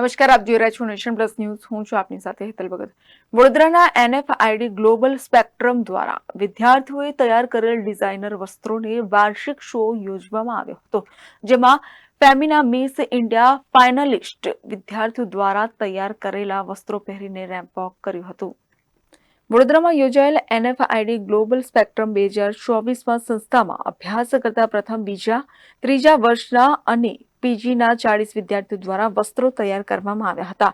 નમસ્કાર, આપ જોઈ રહ્યા છો નેશન પ્લસ ન્યૂઝ. હું છું આપની સાથે હેતલ ભગત. વડોદરાના NFID ગ્લોબલ સ્પેક્ટ્રમ દ્વારા વિદ્યાર્થીઓએ તૈયાર કરેલ ડિઝાઇનર વસ્ત્રોને વાર્ષિક શો યોજવામાં આવ્યો હતો, જેમાં ફેમિના મિસ ઇન્ડિયા ફાઇનલિસ્ટ વિદ્યાર્થીઓ દ્વારા તૈયાર કરેલા વસ્ત્રો પહેરીને રેમ્પ વોક કર્યું હતું. વડોદરામાં યોજાયેલ NFID ગ્લોબલ સ્પેક્ટ્રમ 2024માં સંસ્થામાં અભ્યાસ કરતા પ્રથમ, બીજા, ત્રીજા વર્ષના અને પીજીના 40 વિદ્યાર્થીઓ દ્વારા વસ્ત્રો તૈયાર કરવામાં આવ્યા હતા.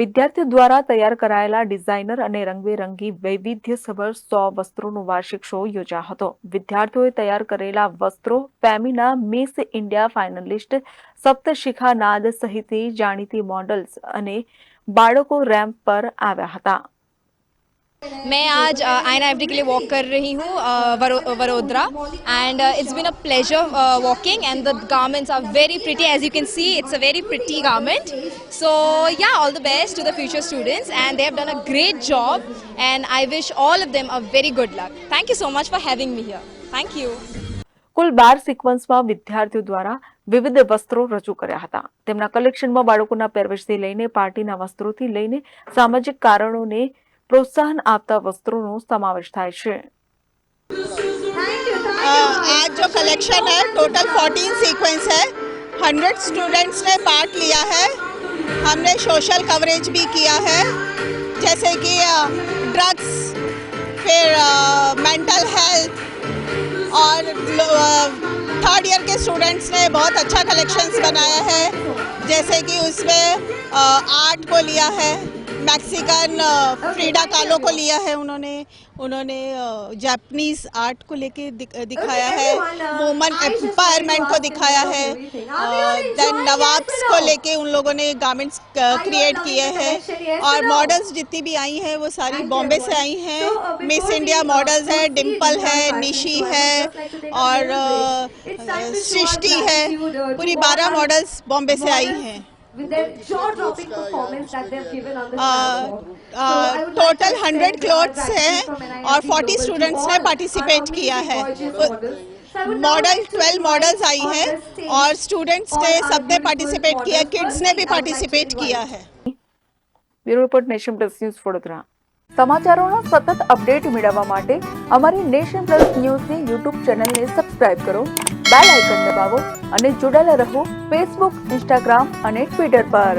વિદ્યાર્થીઓ દ્વારા તૈયાર કરાયેલા ડિઝાઇનર અને રંગબેરંગી વૈવિધ્યસભર 100 વસ્ત્રોનો વાર્ષિક શો યોજાયો હતો. વિદ્યાર્થીઓએ તૈયાર કરેલા વસ્ત્રો ફેમિના મિસ ઇન્ડિયા ફાઇનલિસ્ટ સપ્તશિખા નાદ સહિતની જાણીતી મોડલ્સ અને બાળકો રેમ્પ પર આવ્યા હતા. मैं आज INFD के लिए वॉक कर रही हूँ Vadodara and it's been a pleasure walking and the garments are very pretty as you can see it's a very pretty garment so yeah all the best to the future students and they have done a great job and I wish all of them a very good luck. Thank you so much for having me here. Thank you. કુલ 12 સિક્વન્સમાં વિદ્યાર્થીઓ દ્વારા વિવિધ વસ્ત્રો રજૂ કર્યા હતા. તેમના કલેક્શનમાં બાળકોના પહેરવેશથી લઈને પાર્ટીના વસ્ત્રોથી લઈને સામાજિક કારણોને પ્રોત્સાહન આપતા વસ્ત્રોનો સમાવેશ થાય છે. आज जो कलेक्शन है टोटल 14 सीक्वेंस है. 100 स्टूडेंट्स ने पार्ट लिया है. हमने सोशल कवरेज भी किया है, जैसे कि ड्रग्स, फिर मेंटल हेल्थ, और थर्ड ईयर के स्टूडेंट्स ने बहुत अच्छा कलेक्शंस बनाया है, जैसे कि उसमें आर्ट को लिया है, मैक्सिकन फ्रीडा कालो को लिया है, उन्होंने जापानीज आर्ट को लेके दिखाया है, वुमन एम्पावरमेंट को दिखाया है, देन नवाब्स को लेके उन लोगों ने गारमेंट्स क्रिएट किए हैं. और मॉडल्स जितनी भी आई हैं वो सारी बॉम्बे से आई हैं. मिस इंडिया मॉडल्स है, डिम्पल है, निशी है और सृष्टि है. पूरी 12 मॉडल्स बॉम्बे से आई हैं. With their jaw-dropping performance that they've given on the spot. Total 100 clothes हैं और 40 स्टूडेंट्स ने पार्टिसिपेट किया है. मॉडल 12 मॉडल्स आई हैं और स्टूडेंट्स ने सबने पार्टिसिपेट किया, किड्स ने भी पार्टिसिपेट किया है. Bureau report, nation plus news, Vadodara. સમાચારોના સતત અપડેટ મેળવવા માટે અમારી નેશન પ્લસ ન્યૂઝની યુટ્યુબ ચેનલને સબસ્ક્રાઇબ કરો, બેલ આઇકન દબાવો અને જોડાયેલા રહો ફેસબુક, ઇન્સ્ટાગ્રામ અને ટ્વિટર પર.